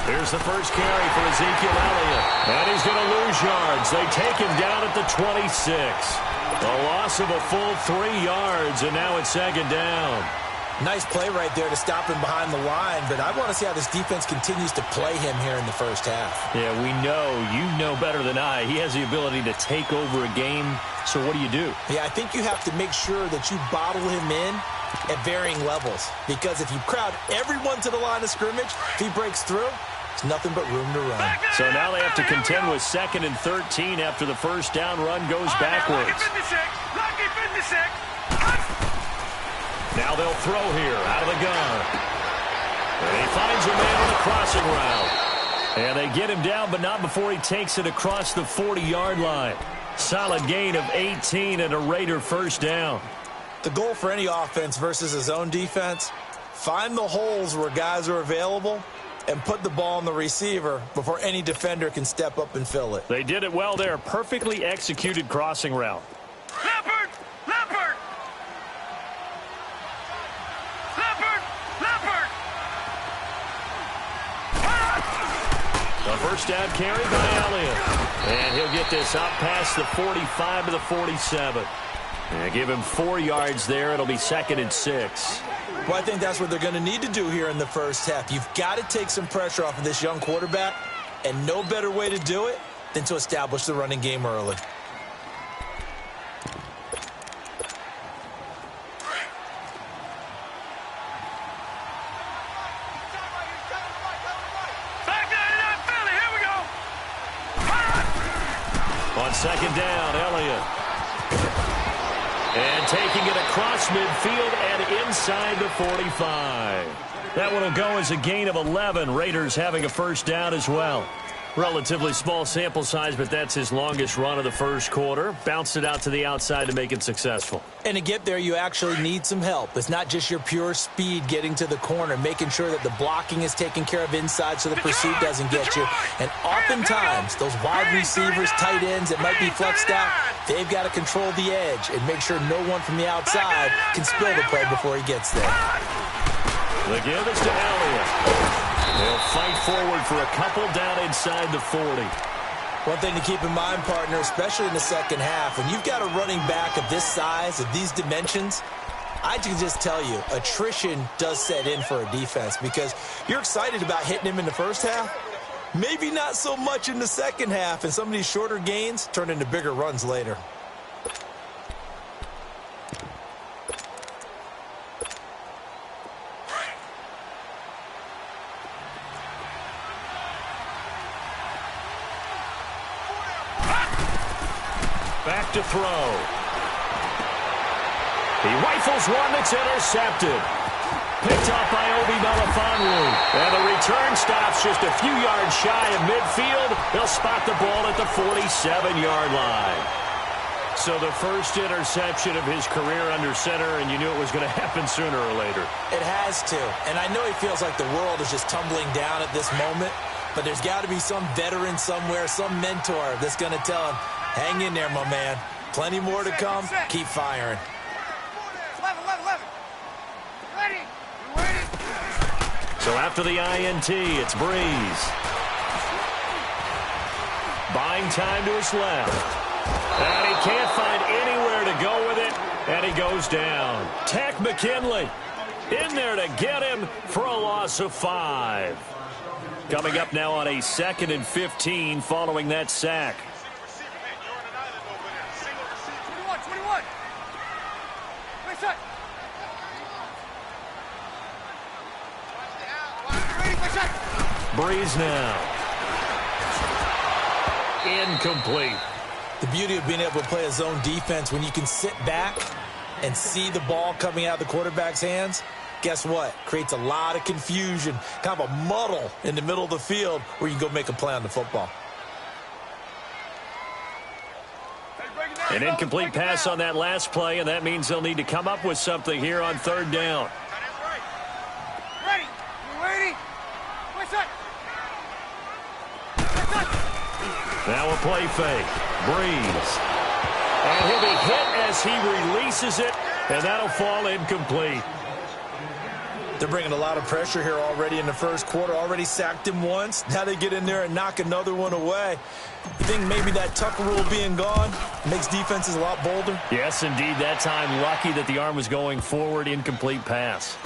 Here's the first carry for Ezekiel Elliott. And he's going to lose yards. They take him down at the 26. A loss of a full 3 yards, and now it's second down. Nice play right there to stop him behind the line, but I want to see how this defense continues to play him here in the first half. Yeah, you know better than I. He has the ability to take over a game, so what do? Yeah, I think you have to make sure that you bottle him in at varying levels, because if you crowd everyone to the line of scrimmage, if he breaks through, it's nothing but room to run. So now they have to contend with 2nd and 13 after the first down run goes backwards. Lucky 56. Now they'll throw here out of the gun. And he finds a man on the crossing route. And they get him down, but not before he takes it across the 40-yard line. Solid gain of 18 and a Raider first down. The goal for any offense versus his own defense, find the holes where guys are available and put the ball on the receiver before any defender can step up and fill it. They did it well there. Perfectly executed crossing route. Leopard! The first down carry by Elliott. And he'll get this up past the 45 to the 47. And give him 4 yards there. It'll be 2nd and 6. Well, I think that's what they're going to need to do here in the first half. You've got to take some pressure off of this young quarterback, and no better way to do it than to establish the running game early. On second down, Elliott. And taking it across midfield and inside the 45. That one will go as a gain of 11. Raiders having a first down as well. Relatively small sample size, but that's his longest run of the first quarter. Bounced it out to the outside to make it successful. And to get there, you actually need some help. It's not just your pure speed getting to the corner, making sure that the blocking is taken care of inside so the pursuit doesn't get you. And oftentimes, those wide receivers, tight ends that might be flexed out, they've got to control the edge and make sure no one from the outside can spill the play before he gets there. The give is to Elliott. They'll fight forward for a couple down inside the 40. One thing to keep in mind, partner, especially in the second half, when you've got a running back of this size, of these dimensions, I can just tell you, attrition does set in for a defense because you're excited about hitting him in the first half. Maybe not so much in the second half, and some of these shorter gains turn into bigger runs later. Back to throw. He rifles one that's intercepted. Picked off by Obi Melifonwu. And the return stops just a few yards shy of midfield. They'll spot the ball at the 47-yard line. So the first interception of his career under center, and you knew it was going to happen sooner or later. It has to. And I know he feels like the world is just tumbling down at this moment, but there's got to be some veteran somewhere, some mentor that's going to tell him, hang in there, my man. Plenty more to come. Keep firing. 11. Ready. So after the INT, it's Breeze. Buying time to his left. And he can't find anywhere to go with it, and he goes down. Takk McKinley in there to get him for a loss of 5. Coming up now on a 2nd and 15 following that sack. 21. Breeze now. Incomplete. The beauty of being able to play a zone defense when you can sit back and see the ball coming out of the quarterback's hands, guess what? Creates a lot of confusion, kind of a muddle in the middle of the field where you can go make a play on the football. An incomplete pass on that last play, and that means they'll need to come up with something here on 3rd down. Ready. Now a play fake. Breeze. And he'll be hit as he releases it, and that'll fall incomplete. They're bringing a lot of pressure here already in the first quarter. Already sacked him once. Now they get in there and knock another one away. You think maybe that Tucker rule being gone makes defenses a lot bolder? Yes, indeed. That time, lucky that the arm was going forward. Incomplete pass.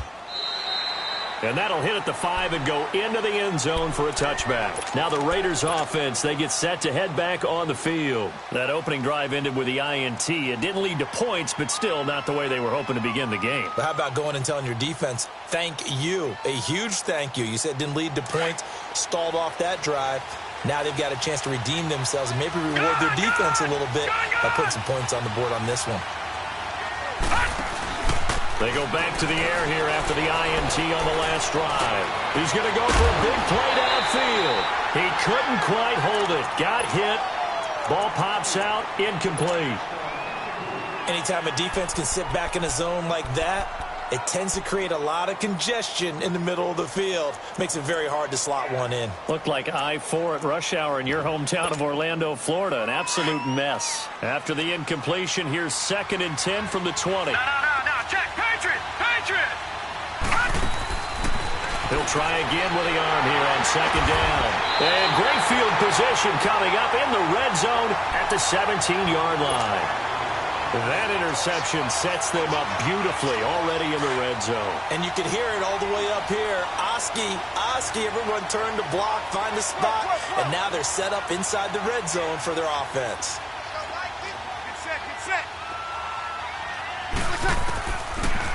And that'll hit at the 5 and go into the end zone for a touchback. Now the Raiders offense, they get set to head back on the field. That opening drive ended with the INT. It didn't lead to points, but still not the way they were hoping to begin the game. But how about going and telling your defense, thank you, a huge thank you. You said it didn't lead to points, stalled off that drive. Now they've got a chance to redeem themselves and maybe reward their defense a little bit by putting some points on the board on this one. They go back to the air here after the INT on the last drive. He's going to go for a big play downfield. He couldn't quite hold it. Got hit. Ball pops out. Incomplete. Anytime a defense can sit back in a zone like that, it tends to create a lot of congestion in the middle of the field. Makes it very hard to slot one in. Looked like I-4 at rush hour in your hometown of Orlando, Florida. An absolute mess. After the incompletion, here's 2nd and 10 from the 20. No. Check. Patriot. He'll try again with the arm here on 2nd down. And great field position coming up in the red zone at the 17-yard line. That interception sets them up beautifully already in the red zone. And you can hear it all the way up here. Oski, everyone turned to block, find a spot, and now they're set up inside the red zone for their offense. Get set.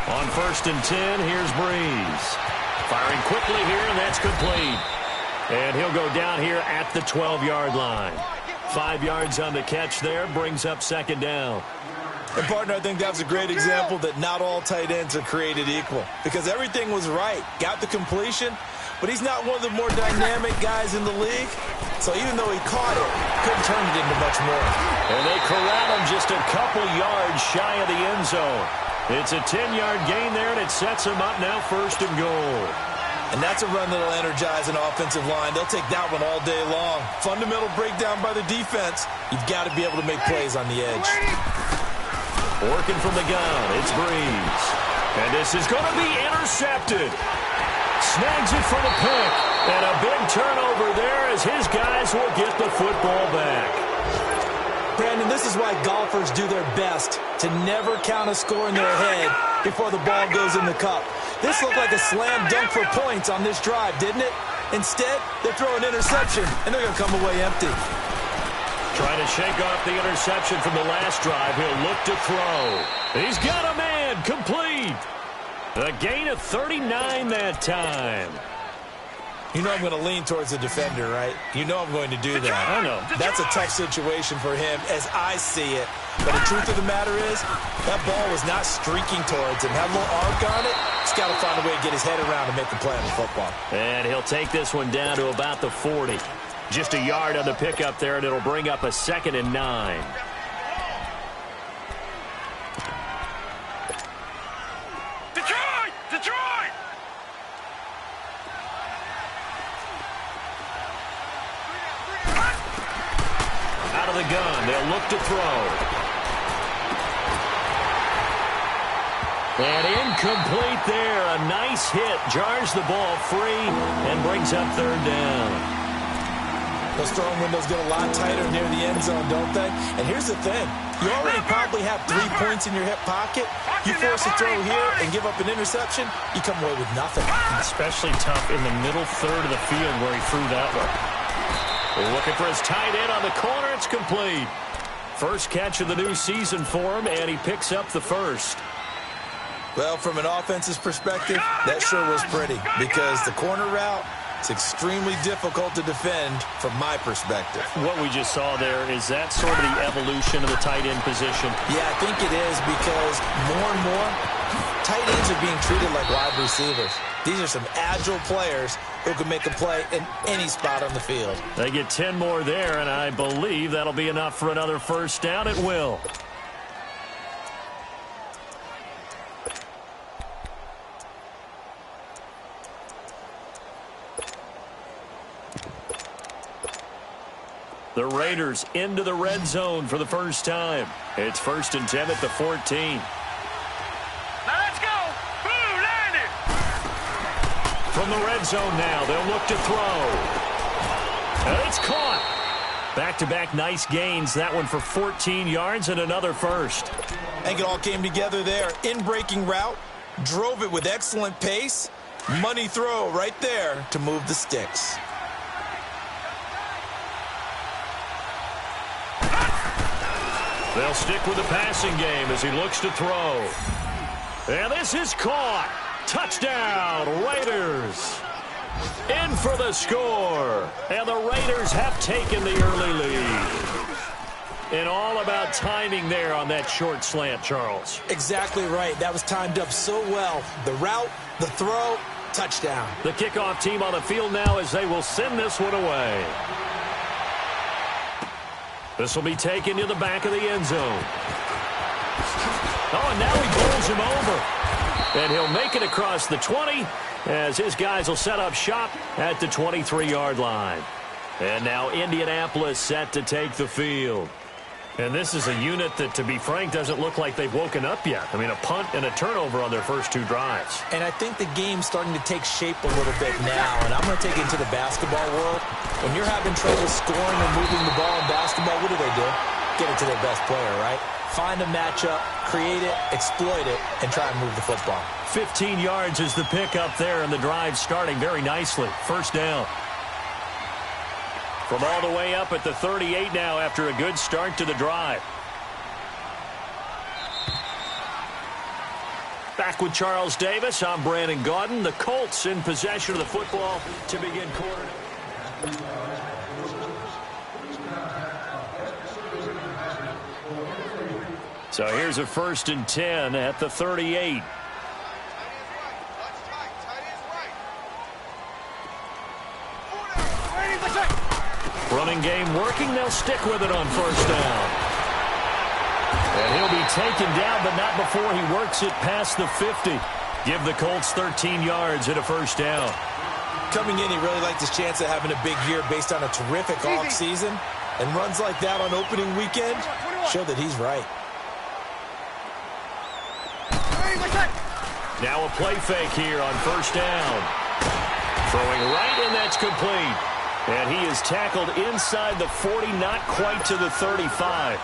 On 1st and 10, here's Breeze. Firing quickly here, and that's complete. And he'll go down here at the 12-yard line. 5 yards on the catch there, brings up 2nd down. And, partner, I think that was a great example that not all tight ends are created equal. Because everything was right. Got the completion, but he's not one of the more dynamic guys in the league. So even though he caught it, couldn't turn it into much more. And they corral him just a couple yards shy of the end zone. It's a 10-yard gain there, and it sets him up now 1st and goal. And that's a run that'll energize an offensive line. They'll take that one all day long. Fundamental breakdown by the defense. You've got to be able to make plays on the edge. Working from the gun, it's Breeze. And this is going to be intercepted. Snags it for the pick. And a big turnover there as his guys will get the football back. Brandon, this is why golfers do their best to never count a score in their head before the ball goes in the cup. This looked like a slam dunk for points on this drive, didn't it? Instead, they throw an interception, and they're going to come away empty. Trying to shake off the interception from the last drive. He'll look to throw. He's got a man. Complete. A gain of 39 that time. You know I'm going to lean towards the defender, right? You know I'm going to do that. I know. That's a tough situation for him as I see it. But the truth of the matter is, that ball was not streaking towards him. Had a little arc on it. He's got to find a way to get his head around and make a play on the football. And he'll take this one down to about the 40. Just a yard on the pickup there, and it'll bring up a 2nd and 9. Detroit! Out of the gun, they'll look to throw. And incomplete there. A nice hit. Jars the ball free and brings up 3rd down. Those throwing windows get a lot tighter near the end zone, don't they? And here's the thing. You already probably have 3 points in your hip pocket. You force a throw here and give up an interception, you come away with nothing. Especially tough in the middle third of the field where he threw that one. Looking for his tight end on the corner. It's complete. First catch of the new season for him, and he picks up the 1st. Well, from an offense's perspective, that sure was pretty because the corner route, it's extremely difficult to defend from my perspective. What we just saw there, is that sort of the evolution of the tight end position? Yeah, I think it is because more and more, tight ends are being treated like wide receivers. These are some agile players who can make a play in any spot on the field. They get 10 more there, and I believe that'll be enough for another 1st down. It will. The Raiders into the red zone for the first time. It's 1st and 10 at the 14. Now let's go. Boo, land it. From the red zone now, they'll look to throw. And it's caught. Back-to-back nice gains. That one for 14 yards and another first. I think it all came together there. In-breaking route, drove it with excellent pace. Money throw right there to move the sticks. They'll stick with the passing game as he looks to throw. And this is caught. Touchdown, Raiders. In for the score. And the Raiders have taken the early lead. And all about timing there on that short slant, Charles. Exactly right. That was timed up so well. The route, the throw, touchdown. The kickoff team on the field now as they will send this one away. This will be taken to the back of the end zone. Oh, and now he bowls him over. And he'll make it across the 20 as his guys will set up shop at the 23-yard line. And now Indianapolis set to take the field. And this is a unit that, to be frank, doesn't look like they've woken up yet. I mean, a punt and a turnover on their first two drives. And I think the game's starting to take shape a little bit now. And I'm going to take it into the basketball world. When you're having trouble scoring or moving the ball in basketball, what do? Get it to their best player, right? Find a matchup, create it, exploit it, and try and move the football. 15 yards is the pickup there, and the drive starting very nicely. First down. From all the way up at the 38 now after a good start to the drive. Back with Charles Davis, I'm Brandon Gaudin. The Colts in possession of the football to begin quarter. So here's a 1st and 10 at the 38. Running game working. They'll stick with it on first down. And he'll be taken down, but not before he works it past the 50. Give the Colts 13 yards and a first down. Coming in, he really liked his chance of having a big year based on a terrific offseason. And runs like that on opening weekend show that he's right. Now a play fake here on first down. Throwing right, and that's complete. And he is tackled inside the 40, not quite to the 35.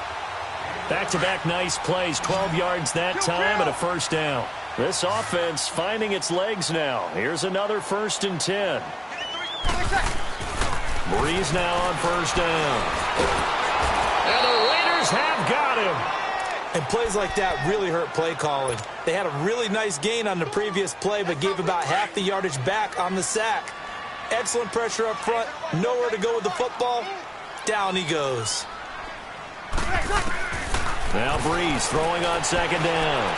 Back-to-back nice plays, 12 yards that time and a first down. This offense finding its legs now. Here's another 1st and 10. Breeze now on first down. And the Raiders have got him. And plays like that really hurt play calling. They had a really nice gain on the previous play, but gave about half the yardage back on the sack. Excellent pressure up front. Nowhere to go with the football. Down he goes. Now Breeze throwing on second down.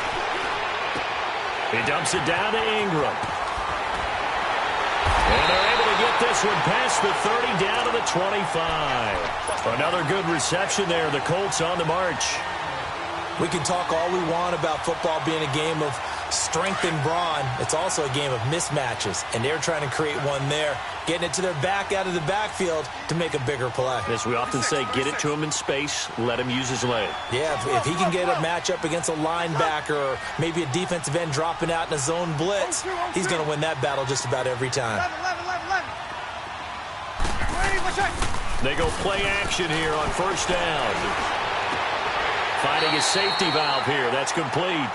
He dumps it down to Ingram. And they're able to get this one past the 30 down to the 25. Another good reception there. The Colts on the march. We can talk all we want about football being a game of strength and brawn. It's also a game of mismatches, and they're trying to create one there, getting it to their back out of the backfield to make a bigger play. As we often say, get it to him in space, let him use his leg. Yeah, if he can get a matchup against a linebacker or maybe a defensive end dropping out in a zone blitz, he's going to win that battle just about every time. They go play action here on first down. Finding his safety valve here. That's complete.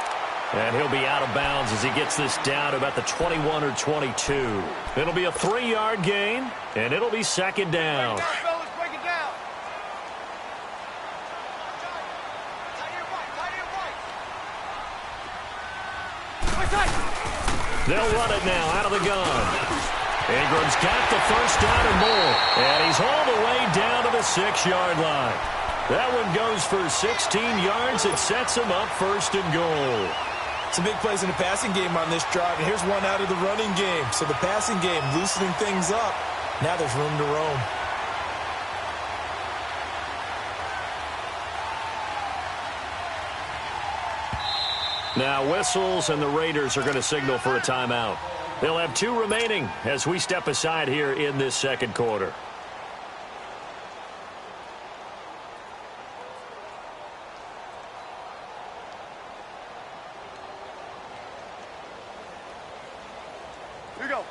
And he'll be out of bounds as he gets this down to about the 21 or 22. It'll be a 3-yard gain, and it'll be second down. They'll run it now out of the gun. Ingram's got the first down and more. And he's all the way down to the 6-yard line. That one goes for 16 yards. It sets him up first and goal. Some big plays in the passing game on this drive, and here's one out of the running game. So the passing game loosening things up. Now there's room to roam. Now whistles, and the Raiders are going to signal for a timeout. They'll have 2 remaining as we step aside here in this second quarter. Here we go.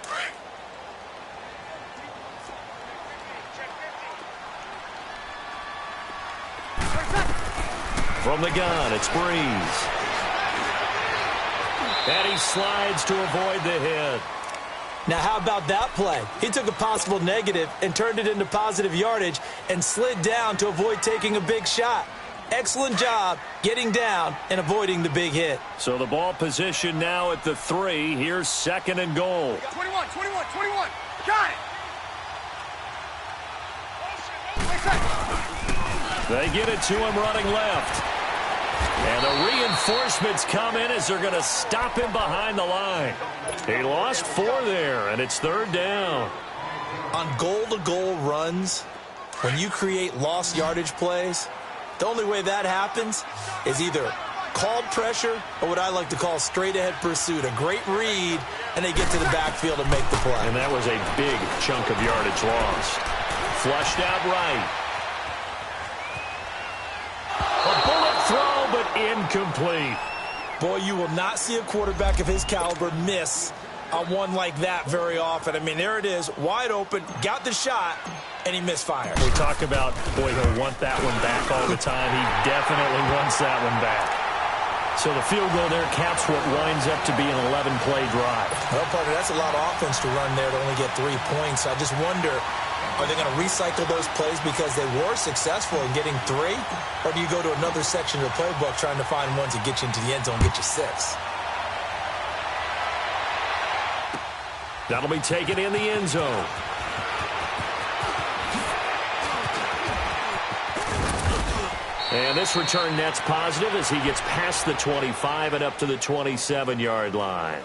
From the gun, it's Breeze. And he slides to avoid the hit. Now, how about that play? He took a possible negative and turned it into positive yardage and slid down to avoid taking a big shot. Excellent job getting down and avoiding the big hit. So the ball position now at the 3. Here's 2nd and goal. 21. Got it. They get it to him running left. And the reinforcements come in as they're going to stop him behind the line. He lost 4 there, and it's 3rd down. On goal-to-goal runs, when you create lost yardage plays, the only way that happens is either called pressure or what I like to call straight-ahead pursuit. A great read, and they get to the backfield and make the play. And that was a big chunk of yardage lost. Flushed out right. A bullet throw, but incomplete. Boy, you will not see a quarterback of his caliber miss on one like that very often. I mean, there it is, wide open, got the shot, and he misfired. We talk about, boy, he'll want that one back all the time. He definitely wants that one back. So the field goal there caps what winds up to be an 11-play drive. Well, partner, that's a lot of offense to run there to only get 3 points. I just wonder, are they going to recycle those plays because they were successful in getting 3? Or do you go to another section of the playbook trying to find ones that get you into the end zone and get you 6? That'll be taken in the end zone. And this return net's positive as he gets past the 25 and up to the 27-yard line.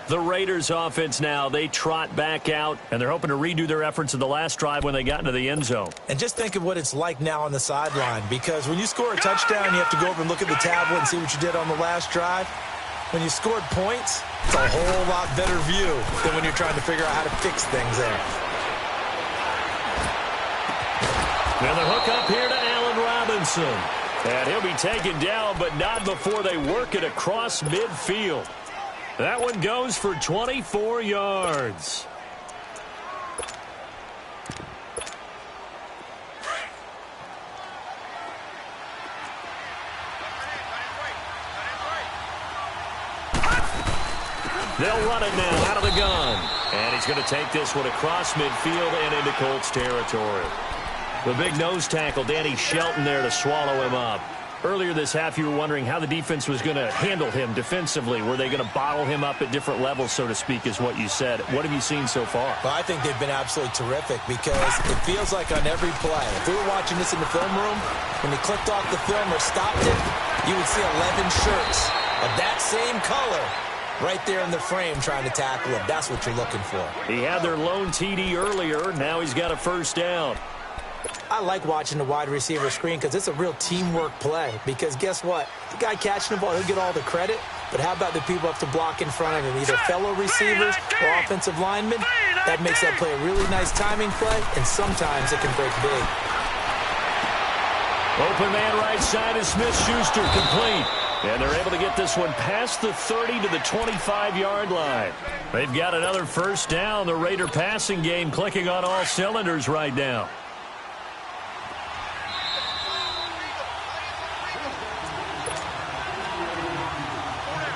The Raiders offense now, they trot back out, and they're hoping to redo their efforts in the last drive when they got into the end zone. And just think of what it's like now on the sideline, because when you score a touchdown, you have to go over and look at the tablet and see what you did on the last drive. When you scored points, it's a whole lot better view than when you're trying to figure out how to fix things there. Now the hook up here to Allen Robinson. And he'll be taken down, but not before they work it across midfield. That one goes for 24 yards. They'll run it now out of the gun. And he's going to take this one across midfield and into Colts territory. The big nose tackle, Danny Shelton, there to swallow him up. Earlier this half, you were wondering how the defense was going to handle him defensively. Were they going to bottle him up at different levels, so to speak, is what you said. What have you seen so far? Well, I think they've been absolutely terrific because it feels like on every play, if we were watching this in the film room, when they clicked off the film or stopped it, you would see 11 shirts of that same color right there in the frame trying to tackle him. That's what you're looking for. He had their lone TD earlier. Now he's got a first down. I like watching the wide receiver screen because it's a real teamwork play. Because guess what? The guy catching the ball, he'll get all the credit. But how about the people up to block in front of him, either fellow receivers or offensive linemen? That makes that play a really nice timing play, and sometimes it can break big. Open man right side is Smith-Schuster, complete. And they're able to get this one past the 30 to the 25-yard line. They've got another first down. The Raider passing game clicking on all cylinders right now.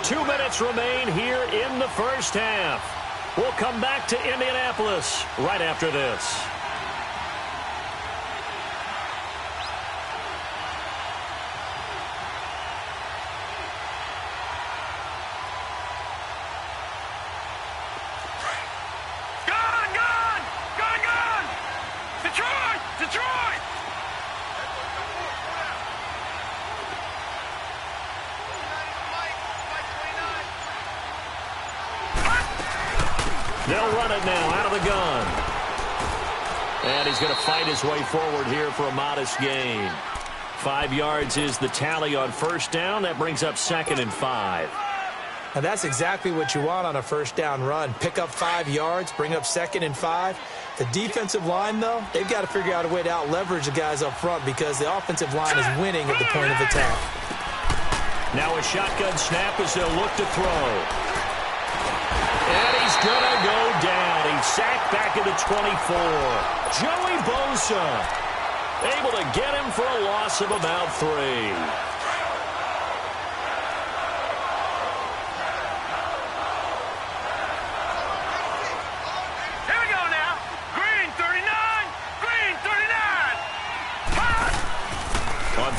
Two minutes remain here in the first half. We'll come back to Indianapolis right after this. Detroit! They'll run it now out of the gun. And he's going to fight his way forward here for a modest gain. 5 yards is the tally on first down. That brings up 2nd and 5. And that's exactly what you want on a first down run. Pick up 5 yards, bring up 2nd and 5. The defensive line, though, they've got to figure out a way to out-leverage the guys up front because the offensive line is winning at the point of attack. Now a shotgun snap as they'll look to throw. And he's going to go down. He's sacked back at the 24. Joey Bosa able to get him for a loss of about 3.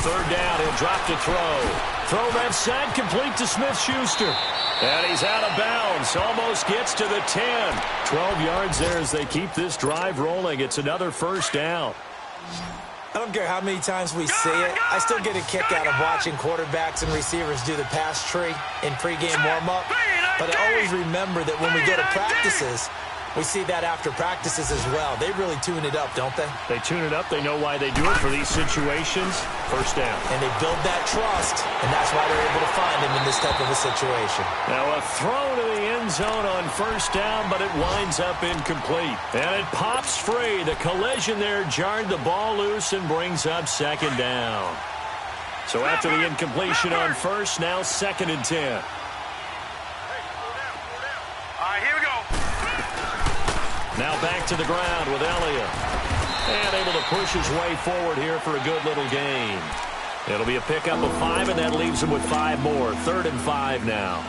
Third down, he'll drop to throw. Throw left side, complete to Smith-Schuster. And he's out of bounds, almost gets to the 10. 12 yards there as they keep this drive rolling. It's another first down. I don't care how many times we see it. I still get a kick out of watching quarterbacks and receivers do the pass tree in pregame warm-up. But I always remember that when we go to practices, we see that after practices as well. They really tune it up, don't they? They tune it up. They know why they do it for these situations. First down. And they build that trust, and that's why they're able to find him in this type of a situation. Now a throw to the end zone on first down, but it winds up incomplete. And it pops free. The collision there jarred the ball loose and brings up second down. So after the incompletion on first, now 2nd and 10. Now back to the ground with Elliott. And able to push his way forward here for a good little gain. It'll be a pickup of 5, and that leaves him with 5 more. 3rd and 5 now.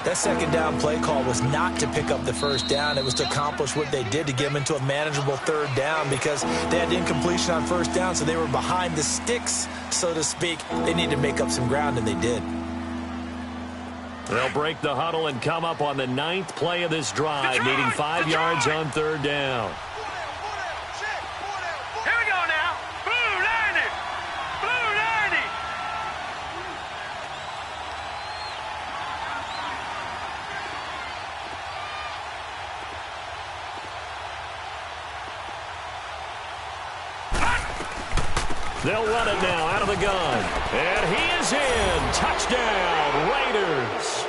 That second down play call was not to pick up the first down. It was to accomplish what they did to get them into a manageable 3rd down because they had incompletion on first down, so they were behind the sticks, so to speak. They needed to make up some ground, and they did. They'll break the huddle and come up on the 9th play of this drive, needing 5 yards on 3rd down. Here we go now. Blue 90. Blue 90. They'll run it now out of the gun. And he is in. Touchdown, Raiders.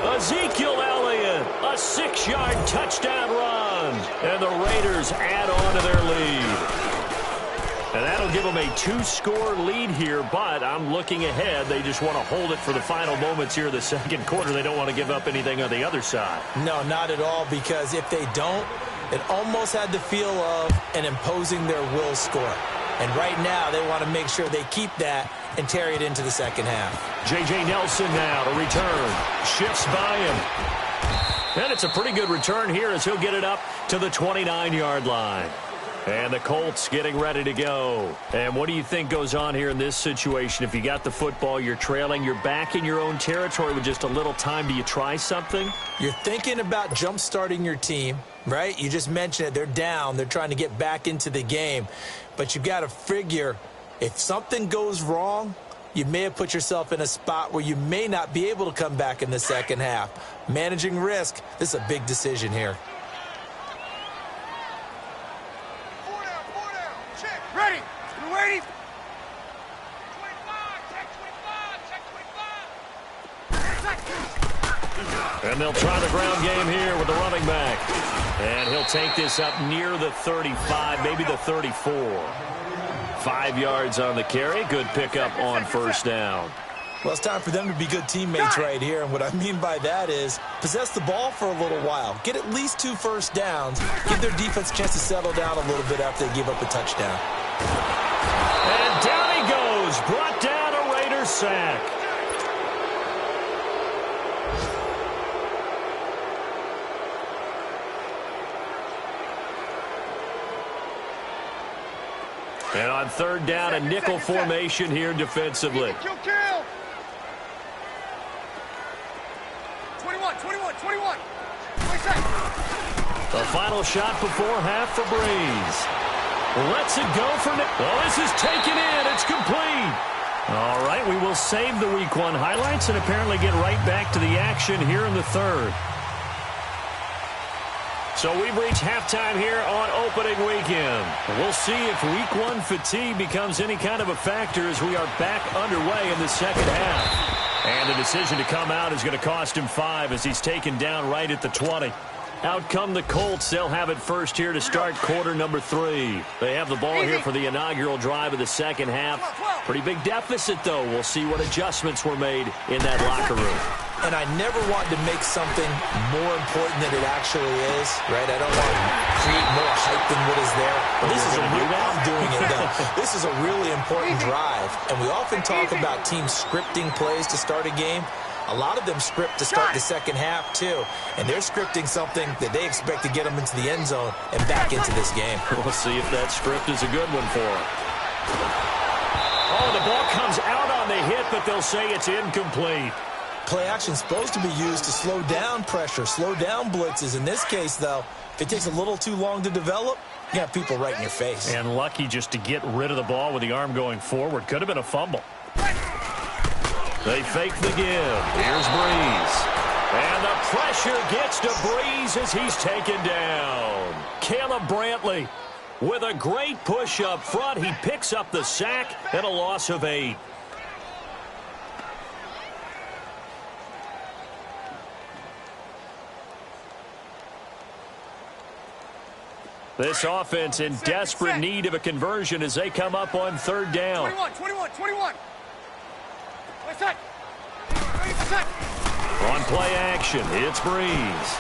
Ezekiel Elliott, a 6-yard touchdown run. And the Raiders add on to their lead. And that'll give them a 2-score lead here, but I'm looking ahead. They just want to hold it for the final moments here of the second quarter. They don't want to give up anything on the other side. No, not at all, because if they don't, it almost had the feel of an imposing their will score. And right now, they want to make sure they keep that and carry it into the second half. J.J. Nelson now to return. Shifts by him. And it's a pretty good return here as he'll get it up to the 29-yard line. And the Colts getting ready to go. And what do you think goes on here in this situation? If you got the football, you're trailing, you're back in your own territory with just a little time. Do you try something? You're thinking about jump-starting your team, right? You just mentioned it. They're down. They're trying to get back into the game. But you've got to figure if something goes wrong, you may have put yourself in a spot where you may not be able to come back in the second half. Managing risk, this is a big decision here. Ready. You ready? 25. Check 25. And they'll try the ground game here with the running back. And he'll take this up near the 35, maybe the 34. 5 yards on the carry. Good pickup on first down. Well, it's time for them to be good teammates right here. And what I mean by that is possess the ball for a little while. Get at least 2 first downs. Give their defense a chance to settle down a little bit after they give up a touchdown. And down he goes. Brought down a Raiders sack. And on third down, a nickel formation here defensively. Kill. 21. 20 seconds. The final shot before half for Breeze. Lets it go for Nick. Oh, this is taken in. It's complete. All right, we will save the Week 1 highlights and apparently get right back to the action here in the third. So we've reached halftime here on opening weekend. We'll see if Week 1 fatigue becomes any kind of a factor as we are back underway in the second half. And the decision to come out is going to cost him 5 as he's taken down right at the 20. Out come the Colts. They'll have it first here to start quarter number 3. They have the ball here for the inaugural drive of the second half. Pretty big deficit, though. We'll see what adjustments were made in that locker room. and I never want to make something more important than it actually is, right? I don't want to create more hype than what is there. But this is I'm doing it, though. This is a really important drive, and we often talk about teams scripting plays to start a game. A lot of them script to start the second half, too. And they're scripting something that they expect to get them into the end zone and back into this game. We'll see if that script is a good one for them. Oh, the ball comes out on the hit, but they'll say it's incomplete. Play action is supposed to be used to slow down pressure, slow down blitzes. In this case, though, if it takes a little too long to develop, you got people right in your face. And lucky just to get rid of the ball with the arm going forward. Could have been a fumble. They fake the give. Here's Breeze. And the pressure gets to Breeze as he's taken down. Caleb Brantley with a great push up front. He picks up the sack and a loss of 8. This offense in desperate need of a conversion as they come up on third down. 21. On play action, it's Breeze.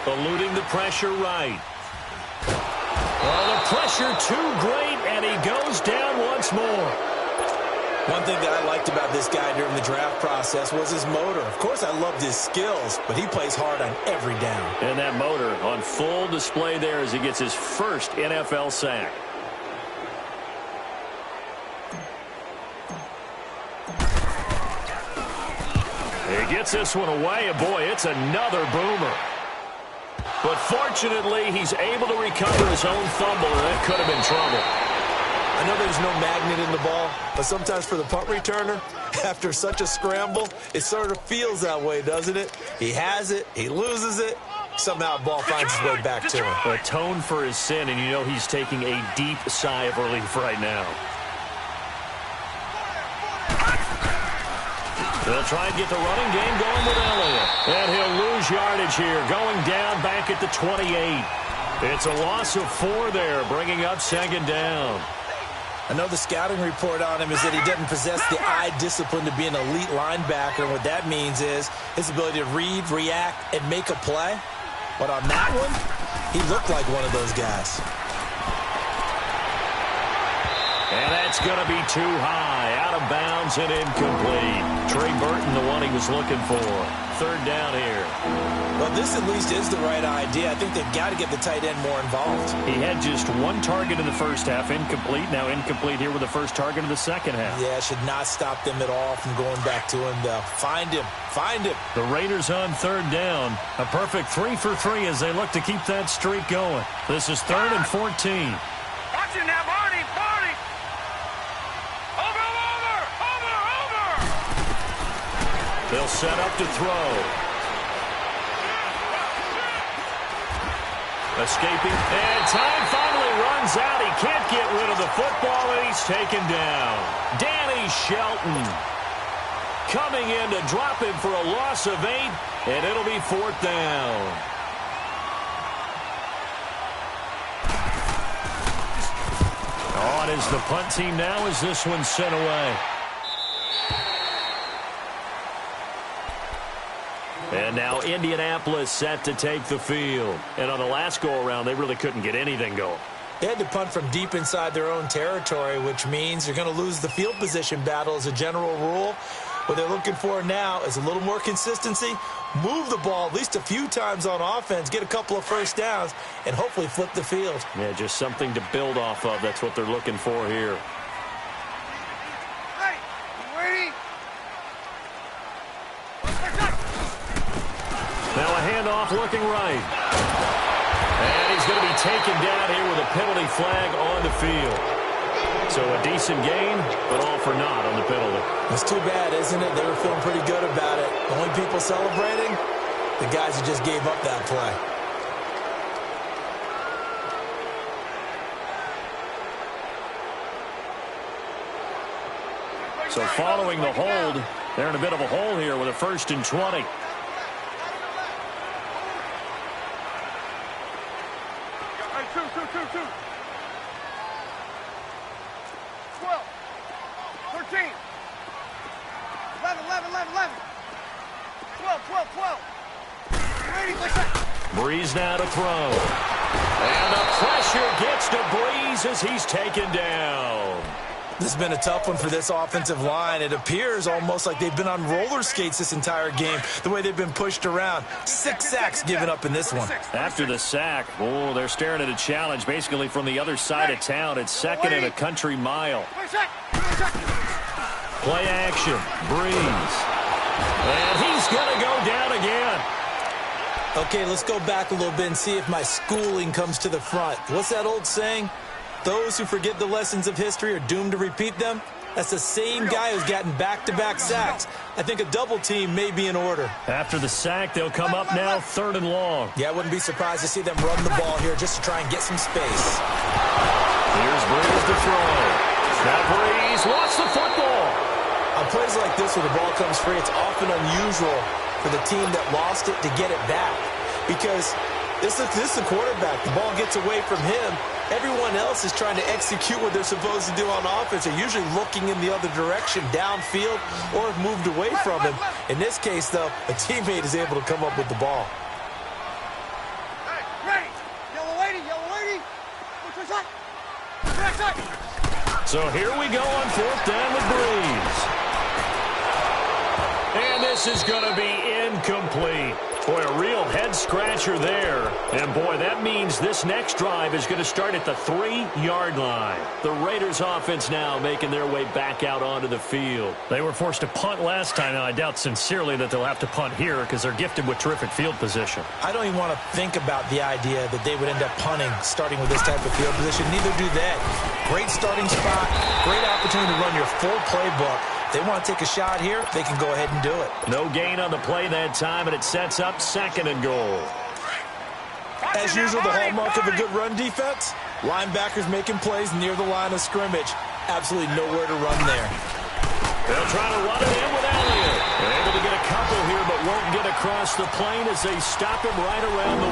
Eluding the pressure right. Well, the pressure too great, and he goes down once more. One thing that I liked about this guy during the draft process was his motor. Of course, I loved his skills, but he plays hard on every down. And that motor on full display there as he gets his first NFL sack. He gets this one away, and boy, it's another boomer. But fortunately, he's able to recover his own fumble, and that could have been trouble. I know there's no magnet in the ball, but sometimes for the punt returner, after such a scramble, it sort of feels that way, doesn't it? He has it, he loses it, somehow the ball finds its way back to him. Atone for his sin, and you know he's taking a deep sigh of relief right now. They'll try and get the running game going with Elliott. And he'll lose yardage here, going down back at the 28. It's a loss of 4 there, bringing up second down. I know the scouting report on him is that he doesn't possess the eye discipline to be an elite linebacker. And what that means is his ability to read, react, and make a play. But on that one, he looked like one of those guys. And that's going to be too high, out of bounds and incomplete. Trey Burton, the one he was looking for. Third down here. Well, this at least is the right idea. I think they've got to get the tight end more involved. He had just 1 target in the first half, incomplete. Now incomplete here with the first target of the second half. Yeah, should not stop them at all from going back to him, though. Find him. The Raiders on third down. A perfect 3 for 3 as they look to keep that streak going. This is 3rd and 14. Watch it now, Barney. Over. They'll set up to throw. Escaping, and time finally runs out. He can't get rid of the football, and he's taken down. Danny Shelton coming in to drop him for a loss of 8, and it'll be 4th down. On is the punt team now as this one's sent away. And now Indianapolis set to take the field. And on the last go-around, they really couldn't get anything going. They had to punt from deep inside their own territory, which means they're going to lose the field position battle as a general rule. What they're looking for now is a little more consistency, move the ball at least a few times on offense, get a couple of first downs, and hopefully flip the field. Yeah, just something to build off of. That's what they're looking for here. Hey, you ready? Now a handoff looking right. And he's going to be taken down here with a penalty flag on the field. So a decent gain, but all for naught on the penalty. It's too bad, isn't it? They were feeling pretty good about it. The only people celebrating, the guys who just gave up that play. So following the hold, they're in a bit of a hole here with a 1st and 20. Two. 12, 13, 11. 12. Ready, Breeze now to throw. And the pressure gets to Breeze as he's taken down. This has been a tough one for this offensive line. It appears almost like they've been on roller skates this entire game, the way they've been pushed around. 6 sacks given up in this one. After the sack, they're staring at a challenge basically from the other side of town. It's 2nd and a country mile. Play action. Breeze. And he's going to go down again. Okay, let's go back a little bit and see if my schooling comes to the front. What's that old saying? Those who forget the lessons of history are doomed to repeat them. That's the same guy who's gotten back-to-back sacks. I think a double team may be in order. After the sack, they'll come up now 3rd and long. Yeah, I wouldn't be surprised to see them run the ball here just to try and get some space. Here's Breeze to throw. Now Breeze wants the football. On plays like this where the ball comes free, it's often unusual for the team that lost it to get it back. Because this is the quarterback. The ball gets away from him. Everyone else is trying to execute what they're supposed to do on offense. They're usually looking in the other direction, downfield, or have moved away from him. In this case, though, a teammate is able to come up with the ball. Hey, ready. Yellow lady. What's that? So here we go on 4th down with Breeze. And this is going to be incomplete. Boy, a real head-scratcher there. And, boy, that means this next drive is going to start at the 3-yard line. The Raiders' offense now making their way back out onto the field. They were forced to punt last time, and I doubt sincerely that they'll have to punt here because they're gifted with terrific field position. I don't even want to think about the idea that they would end up punting starting with this type of field position. Neither do they. Great starting spot, great opportunity to run your full playbook. If they want to take a shot here, they can go ahead and do it. No gain on the play that time, and it sets up 2nd and goal. As usual, the hallmark of a good run defense, linebackers making plays near the line of scrimmage. Absolutely nowhere to run there. They'll try to run it in with Elliott. They're able to get a couple here, but won't get across the plane as they stop him right around the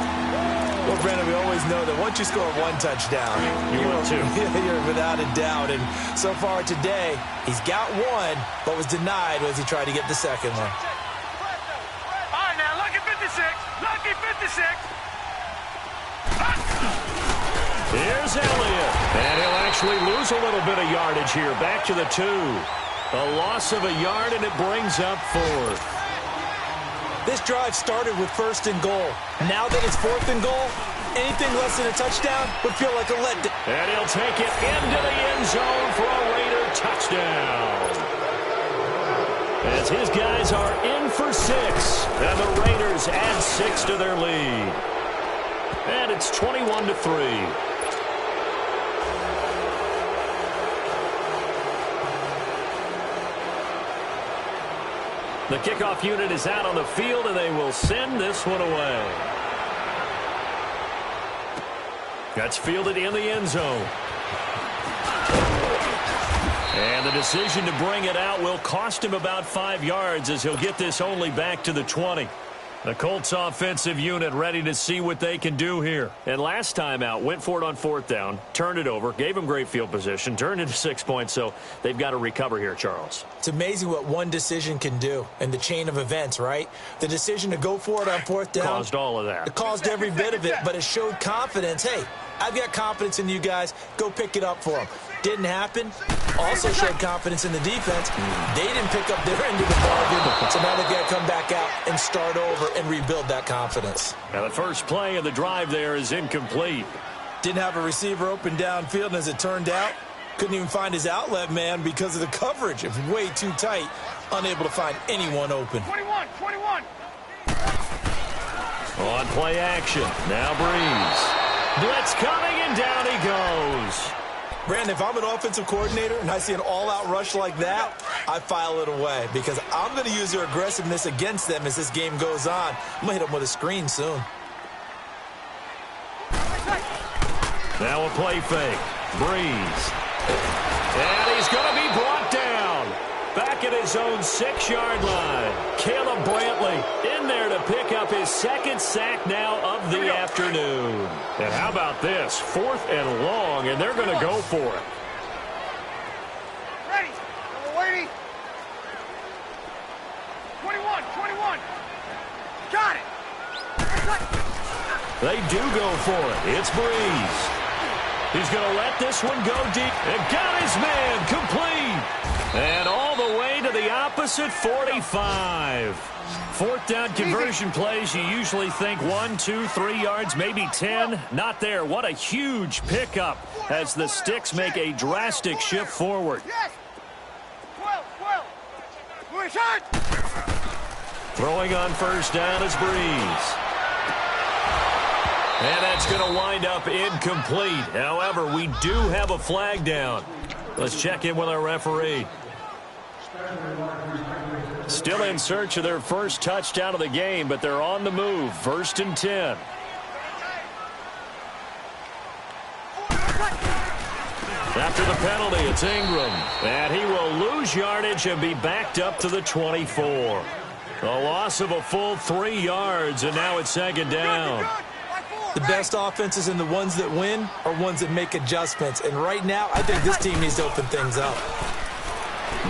1. Well, Brandon, we always know that once you score 1 touchdown, you're without a doubt. And so far today, he's got 1, but was denied as he tried to get the 2nd one. All right, now, lucky 56. Here's Elliott. And he'll actually lose a little bit of yardage here. Back to the 2. A loss of a yard, and it brings up 4th. This drive started with 1st and goal. Now that it's 4th and goal, anything less than a touchdown would feel like a letdown. And he'll take it into the end zone for a Raider touchdown. As his guys are in for 6, and the Raiders add 6 to their lead. And it's 21-3. The kickoff unit is out on the field, and they will send this one away. That's fielded in the end zone. And the decision to bring it out will cost him about 5 yards as he'll get this only back to the 20. The Colts offensive unit ready to see what they can do here. And last time out, went for it on 4th down, turned it over, gave them great field position, turned into 6 points, so they've got to recover here, Charles. It's amazing what one decision can do in the chain of events, right? The decision to go for it on 4th down caused all of that. It caused every bit of it, but it showed confidence. Hey, I've got confidence in you guys. Go pick it up for them. Didn't happen. Also showed confidence in the defense. They didn't pick up their end of the bargain, so now they've got to come back out and start over and rebuild that confidence. Now the first play of the drive there is incomplete. Didn't have a receiver open downfield, and as it turned out, couldn't even find his outlet man because of the coverage. It was way too tight, unable to find anyone open. 21. On play action, now Breeze. Blitz coming, and down he goes. Brandon, if I'm an offensive coordinator and I see an all-out rush like that, I file it away because I'm going to use their aggressiveness against them as this game goes on. I'm going to hit them with a screen soon. Now a play fake. Breeze. And he's going to be brought down. Back at his own 6-yard line. Caleb Brantley in there to pick up his 2nd sack now of the afternoon. And how about this? 4th and long, and they're going to go for it. Ready. Waiting. 21. Got it. They do go for it. It's Breeze. He's going to let this one go deep. And got his man complete. And all the way to the opposite 45. Fourth down conversion plays, you usually think 1, 2, 3 yards, maybe 10. Not there. What a huge pickup as the Sticks make a drastic shift forward. Yes. 12. Move shot. Throwing on first down is Breeze. And that's going to wind up incomplete. However, we do have a flag down. Let's check in with our referee. Still in search of their first touchdown of the game, but they're on the move. 1st and 10. After the penalty, it's Ingram. And he will lose yardage and be backed up to the 24. A loss of a full 3 yards, and now it's 2nd down. The best offenses and the ones that win are ones that make adjustments. And right now, I think this team needs to open things up.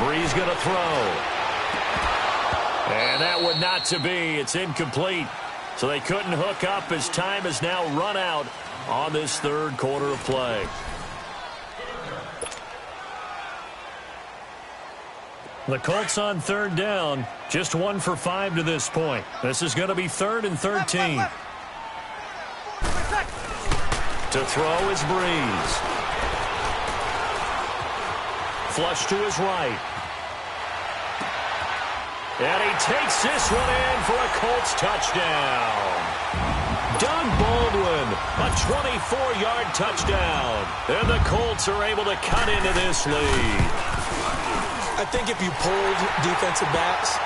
Breeze going to throw. And that would not to be. It's incomplete. So they couldn't hook up as time has now run out on this 3rd quarter of play. The Colts on 3rd down. Just 1 for 5 to this point. This is going to be 3rd and 13. To throw is Breeze. Flush to his right. And he takes this one in for a Colts touchdown. Doug Baldwin, a 24-yard touchdown. And the Colts are able to cut into this lead. I think if you polled defensive backs,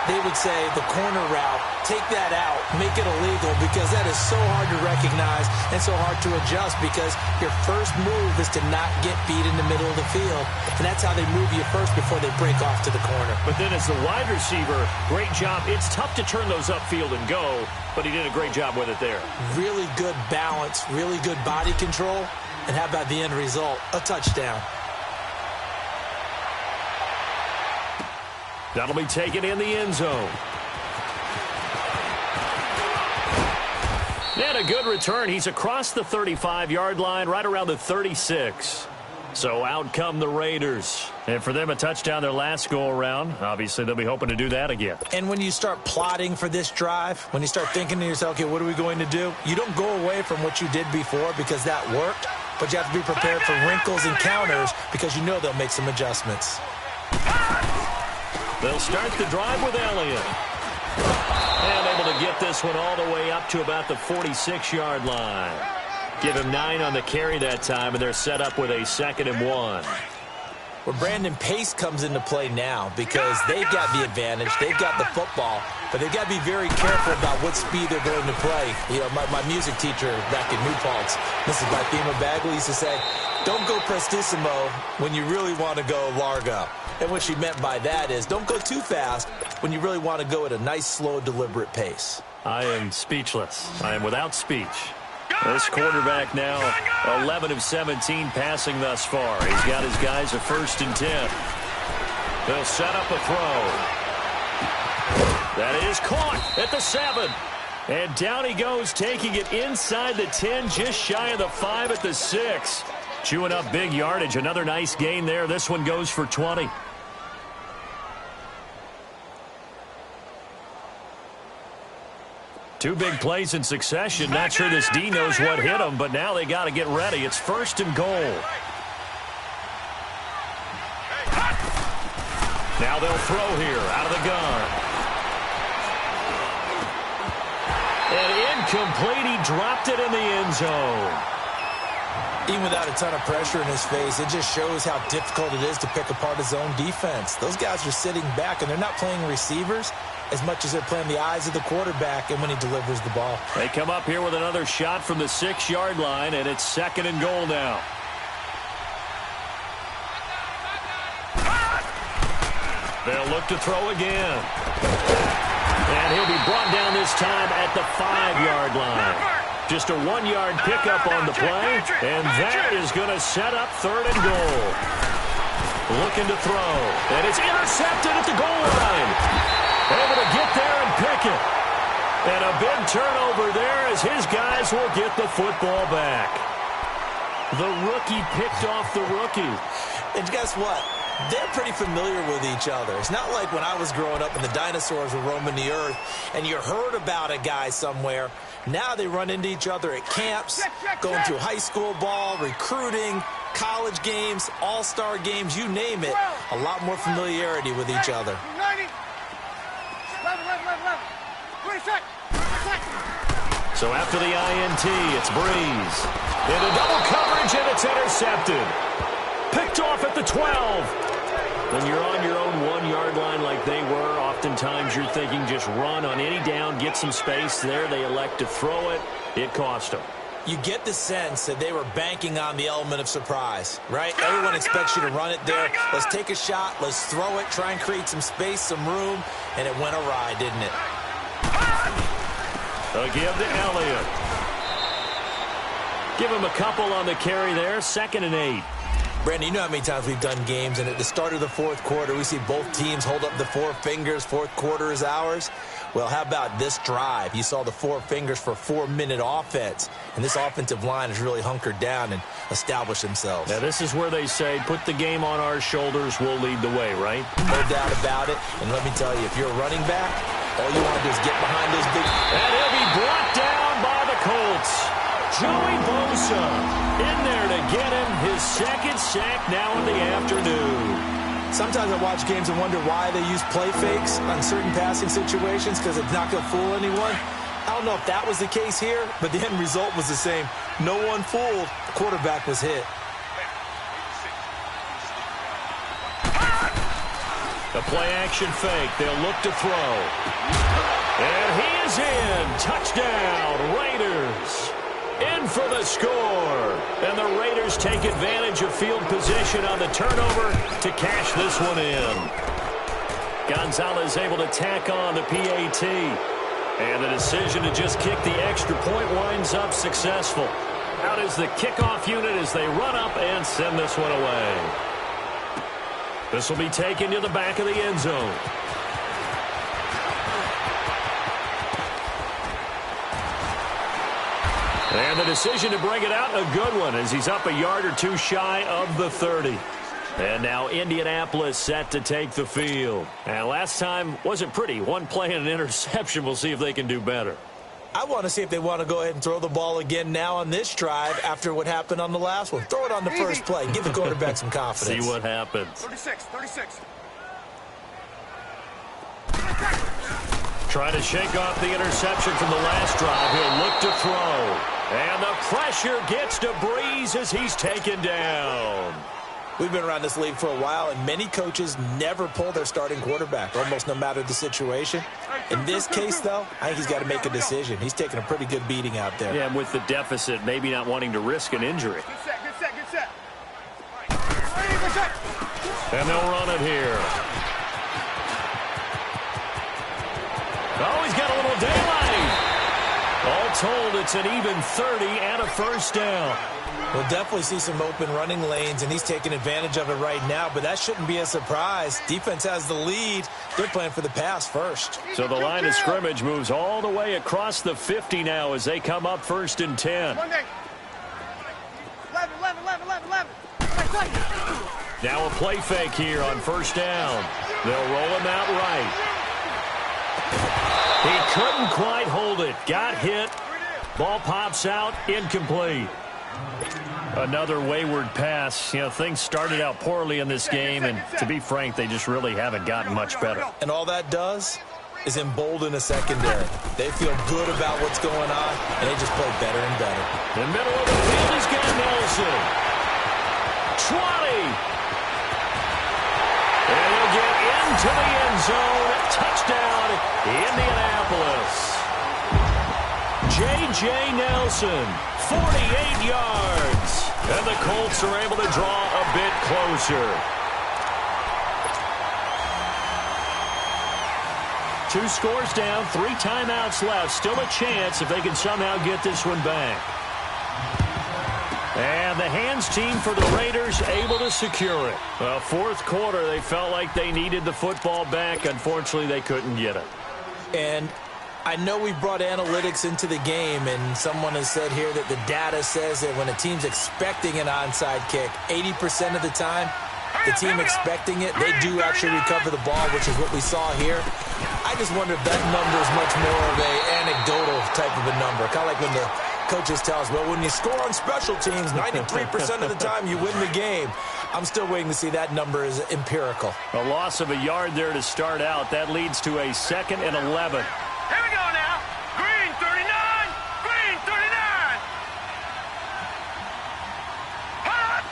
they would say the corner route, take that out, make it illegal, because that is so hard to recognize and so hard to adjust, because your first move is to not get beat in the middle of the field, and that's how they move you first before they break off to the corner. But then as the wide receiver, great job. It's tough to turn those upfield and go, but he did a great job with it there. Really good balance, really good body control, and how about the end result? A touchdown. That'll be taken in the end zone. And a good return. He's across the 35-yard line, right around the 36. So out come the Raiders. And for them, a touchdown their last go-around. Obviously, they'll be hoping to do that again. And when you start plotting for this drive, when you start thinking to yourself, okay, what are we going to do? You don't go away from what you did before because that worked, but you have to be prepared for wrinkles and counters because you know they'll make some adjustments. They'll start the drive with Elliott. And able to get this one all the way up to about the 46-yard line. Give him 9 on the carry that time, and they're set up with a 2nd and 1. Well, Brandon Pace comes into play now because they've got the advantage. They've got the football, but they've got to be very careful about what speed they're going to play. You know, my music teacher back in New Paltz, Mrs. Bythema Bagley, used to say, don't go prestissimo when you really want to go largo. And what she meant by that is don't go too fast when you really want to go at a nice, slow, deliberate pace. I am speechless. I am without speech. This quarterback now 11 of 17 passing thus far. He's got his guys a 1st and 10. They'll set up a throw. That is caught at the 7. And down he goes, taking it inside the 10, just shy of the 5 at the 6. Chewing up big yardage. Another nice gain there. This one goes for 20. Two big plays in succession. Not sure this D knows what hit him, but now they got to get ready. It's 1st and goal. Now they'll throw here out of the gun. And incomplete. He dropped it in the end zone. Even without a ton of pressure in his face, it just shows how difficult it is to pick apart his own defense. Those guys are sitting back, and they're not playing receivers as much as they're playing the eyes of the quarterback and when he delivers the ball. They come up here with another shot from the 6-yard line, and it's 2nd and goal now. They'll look to throw again. And he'll be brought down this time at the 5-yard line. Just a 1-yard pickup on the play, and that is going to set up 3rd and goal. Looking to throw, and it's intercepted at the goal line. Able to get there and second. And a big turnover there as his guys will get the football back. The rookie picked off the rookie. And guess what? They're pretty familiar with each other. It's not like when I was growing up and the dinosaurs were roaming the earth and you heard about a guy somewhere. Now they run into each other at camps, going through high school ball, recruiting, college games, all-star games, you name it. A lot more familiarity with each other. So after the INT, it's Breeze. Into double coverage, and it's intercepted. Picked off at the 12. When you're on your own 1-yard line like they were, oftentimes you're thinking just run on any down, get some space there. They elect to throw it. It cost them. You get the sense that they were banking on the element of surprise, right? Everyone expects you to run it there. Let's take a shot. Let's throw it. Try and create some space, some room. And it went awry, didn't it? A give to Elliott. Give him a couple on the carry there. 2nd and 8. Brandon, you know how many times we've done games, and at the start of the fourth quarter, we see both teams hold up the 4 fingers. Fourth quarter is ours. Well, how about this drive? You saw the 4 fingers for 4-minute offense, and this offensive line has really hunkered down and established themselves. Now, this is where they say, put the game on our shoulders, we'll lead the way, right? No doubt about it. And let me tell you, if you're a running back, all you want to do is get behind those big... And he'll be brought down by the Colts. Joey Bosa in there to get him his 2nd sack now in the afternoon. Sometimes I watch games and wonder why they use play fakes on certain passing situations because it's not going to fool anyone. I don't know if that was the case here, but the end result was the same. No one fooled. The quarterback was hit. The play-action fake. They'll look to throw. And he is in. Touchdown, Raiders. In for the score. And the Raiders take advantage of field position on the turnover to cash this one in. Gonzalez able to tack on the PAT. And the decision to just kick the extra point winds up successful. Out is the kickoff unit as they run up and send this one away. This will be taken to the back of the end zone. And the decision to bring it out, a good one, as he's up a yard or two shy of the 30. And now Indianapolis set to take the field. And last time wasn't pretty. One play and an interception. We'll see if they can do better. I want to see if they want to go ahead and throw the ball again now on this drive after what happened on the last one. Throw it on the first play. Give the quarterback some confidence. See what happens. 36. Trying to shake off the interception from the last drive. He'll look to throw. And the pressure gets to Breeze as he's taken down. We've been around this league for a while, and many coaches never pull their starting quarterback, almost no matter the situation. In this case, though, I think he's got to make a decision. He's taking a pretty good beating out there. Yeah, and with the deficit, maybe not wanting to risk an injury. Good set. And they'll run it here. Oh, he's got a little daylight. All told, it's an even 30 and a first down. We'll definitely see some open running lanes, and he's taking advantage of it right now, but that shouldn't be a surprise. Defense has the lead. They're playing for the pass first. So the line of scrimmage moves all the way across the 50 now as they come up 1st and 10. 11. Now a play fake here on first down. They'll roll him out right. He couldn't quite hold it. Got hit. Ball pops out. Incomplete. Another wayward pass. You know, things started out poorly in this game, and to be frank, they just really haven't gotten much better. And all that does is embolden a secondary. They feel good about what's going on, and they just play better and better. In the middle of the field, he's got Nelson. 20. And he'll get into the end zone. Touchdown, Indianapolis. J.J. Nelson, 48 yards. And the Colts are able to draw a bit closer. 2 scores down, 3 timeouts left. Still a chance if they can somehow get this one back. And the hands team for the Raiders able to secure it. Well, fourth quarter, they felt like they needed the football back. Unfortunately, they couldn't get it. And I know we brought analytics into the game, and someone has said here that the data says that when a team's expecting an onside kick, 80% of the time, the team expecting it, they do actually recover the ball, which is what we saw here. I just wonder if that number is much more of an anecdotal type of a number. Kind of like when the coaches tell us, well, when you score on special teams, 93% of the time you win the game. I'm still waiting to see that number is empirical. A loss of a yard there to start out. That leads to a 2nd and 11. Here we go now. Green 39. Green 39. Hot.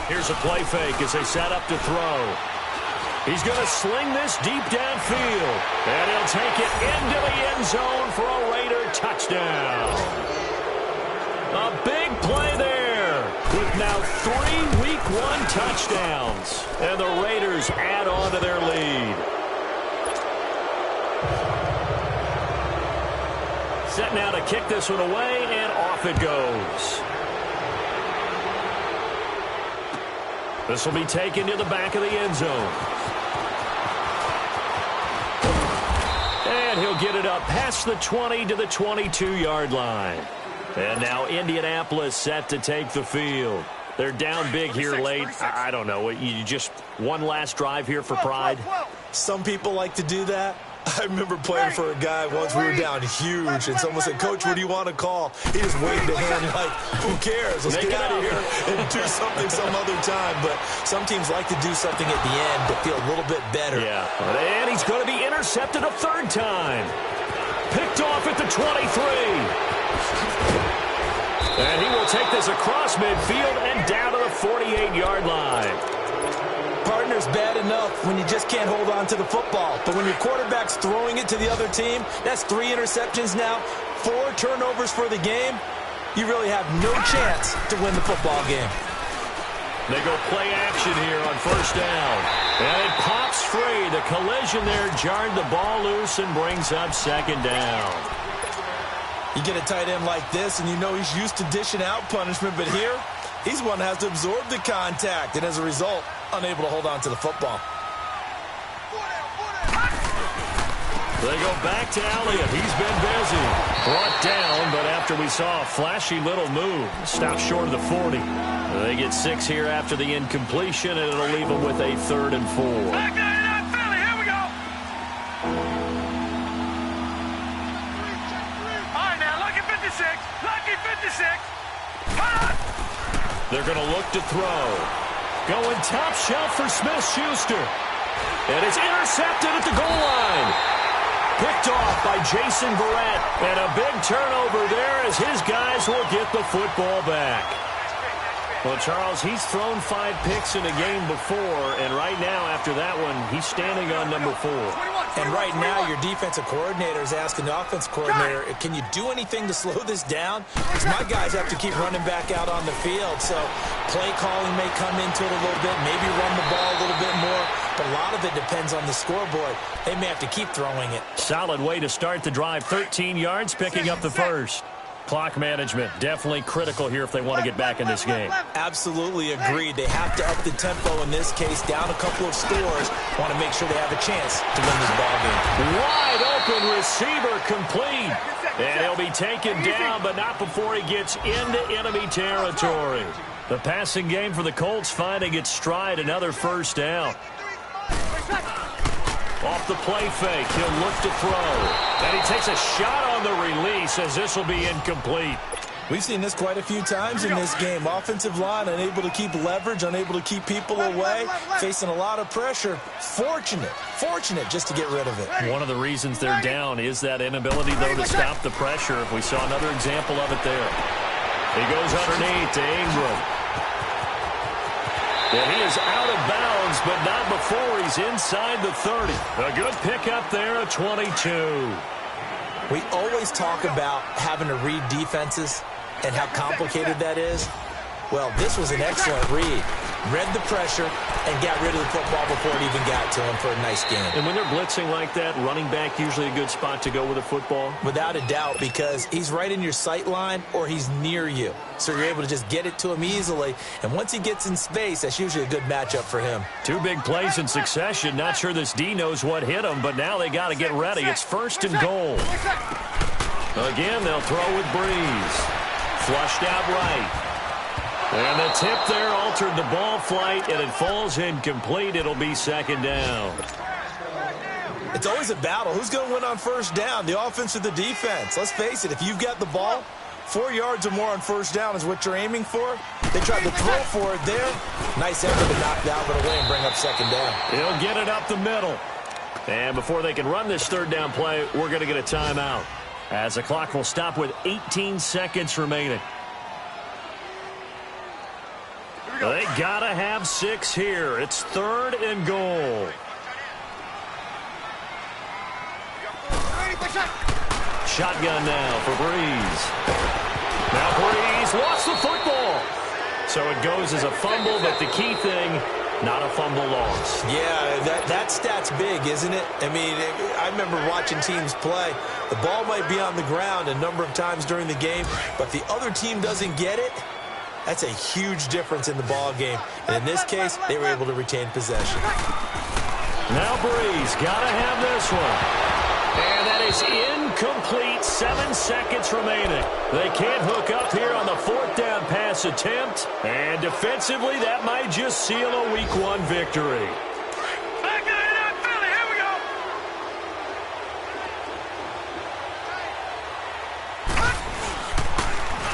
Here's a play fake as they set up to throw. He's going to sling this deep downfield. And he'll take it into the end zone for a Raider touchdown. A big play there with now 3 Week 1 touchdowns. And the Raiders add on to their lead. Set now to kick this one away, and off it goes. This will be taken to the back of the end zone. And he'll get it up past the 20 to the 22-yard line. And now Indianapolis set to take the field. They're down big here late. I don't know. You just one last drive here for pride? Some people like to do that. I remember playing for a guy once. We were down huge, and someone said, Coach, what do you want to call? He just waved a hand like, who cares? Let's get out of here and do something some other time. But some teams like to do something at the end to feel a little bit better. Yeah, and he's going to be intercepted a 3rd time. Picked off at the 23. And he will take this across midfield and down to the 48-yard line. Partner's bad enough when you just can't hold on to the football. But when your quarterback's throwing it to the other team, that's 3 interceptions now, 4 turnovers for the game. You really have no chance to win the football game. They go play action here on 1st down. And it pops free. The collision there jarred the ball loose and brings up 2nd down. You get a tight end like this, and you know he's used to dishing out punishment. But here, he's one that has to absorb the contact. And as a result, unable to hold on to the football. They go back to Elliott. He's been busy. Brought down, but after we saw a flashy little move, stopped short of the 40. They get 6 here after the incompletion, and it'll leave them with a 3rd and 4. Back 99 Philly. Here we go. All right, now, lucky 56. Lucky 56. Hot. They're going to look to throw. Going top shelf for Smith-Schuster. And it's intercepted at the goal line. Picked off by Jason Verrett. And a big turnover there as his guys will get the football back. Well, Charles, he's thrown 5 picks in a game before, and right now, after that one, he's standing on number 4. And right now, your defensive coordinator is asking the offense coordinator, can you do anything to slow this down? Because my guys have to keep running back out on the field. So play calling may come into it a little bit, maybe run the ball a little bit more. But a lot of it depends on the scoreboard. They may have to keep throwing it. Solid way to start the drive. 13 yards, picking up the first. Clock management, definitely critical here if they want to get back in this game. Absolutely agreed. They have to up the tempo in this case, down a couple of scores. Want to make sure they have a chance to win this ball game. Wide open receiver complete. And he'll be taken down, but not before he gets into enemy territory. The passing game for the Colts finding its stride, another 1st down. Off the play fake, he'll look to throw. And he takes a shot on the release as this will be incomplete. We've seen this quite a few times in this game. Offensive line unable to keep leverage, unable to keep people away, facing a lot of pressure. Fortunate just to get rid of it. One of the reasons they're down is that inability, though, to stop the pressure. We saw another example of it there. He goes underneath to Ingram. And he is out of bounds, but not before he's inside the 30. A good pickup there, a 22. We always talk about having to read defenses and how complicated that is. Well, this was an excellent read. Read the pressure and got rid of the football before it even got to him for a nice gain. And when they're blitzing like that, running back usually a good spot to go with a football? Without a doubt, because he's right in your sight line or he's near you. So you're able to just get it to him easily. And once he gets in space, that's usually a good matchup for him. Two big plays in succession. Not sure this D knows what hit him, but now they got to get ready. It's 1st and goal. Again, they'll throw with Breeze. Flushed out right. And the tip there altered the ball flight, and it falls incomplete. It'll be 2nd down. It's always a battle. Who's going to win on 1st down, the offense or the defense? Let's face it, if you've got the ball, 4 yards or more on 1st down is what you're aiming for. They tried to throw for it there. Nice effort to knock that one away and bring up 2nd down. He'll get it up the middle. And before they can run this 3rd down play, we're going to get a timeout, as the clock will stop with 18 seconds remaining. They got to have 6 here. It's 3rd and goal. Shotgun now for Breeze. Now Breeze lost the football. So it goes as a fumble, but the key thing, not a fumble loss. Yeah, that stat's big, isn't it? I mean, I remember watching teams play. The ball might be on the ground a number of times during the game, but if the other team doesn't get it, that's a huge difference in the ball game. And in this case, they were able to retain possession. Now Breeze got to have this one. And that is incomplete. 7 seconds remaining. They can't hook up here on the 4th down pass attempt. And defensively, that might just seal a Week 1 victory. Back it up, Philly. Here we go.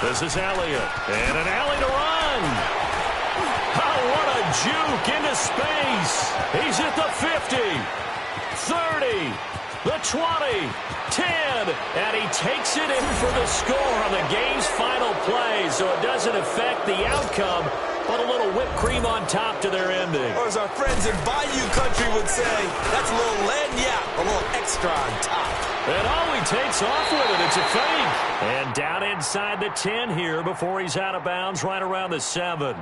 This is Elliott. And an alley to run. Oh, what a juke into space. He's at the 50, 30, the 20, 10, and he takes it in for the score on the game's final play, so it doesn't affect the outcome, but a little whipped cream on top to their ending. Or as our friends in Bayou Country would say, that's a little lagniappe, a little extra on top. And all he takes off with it, it's a fake. And down inside the 10 here before he's out of bounds right around the 7.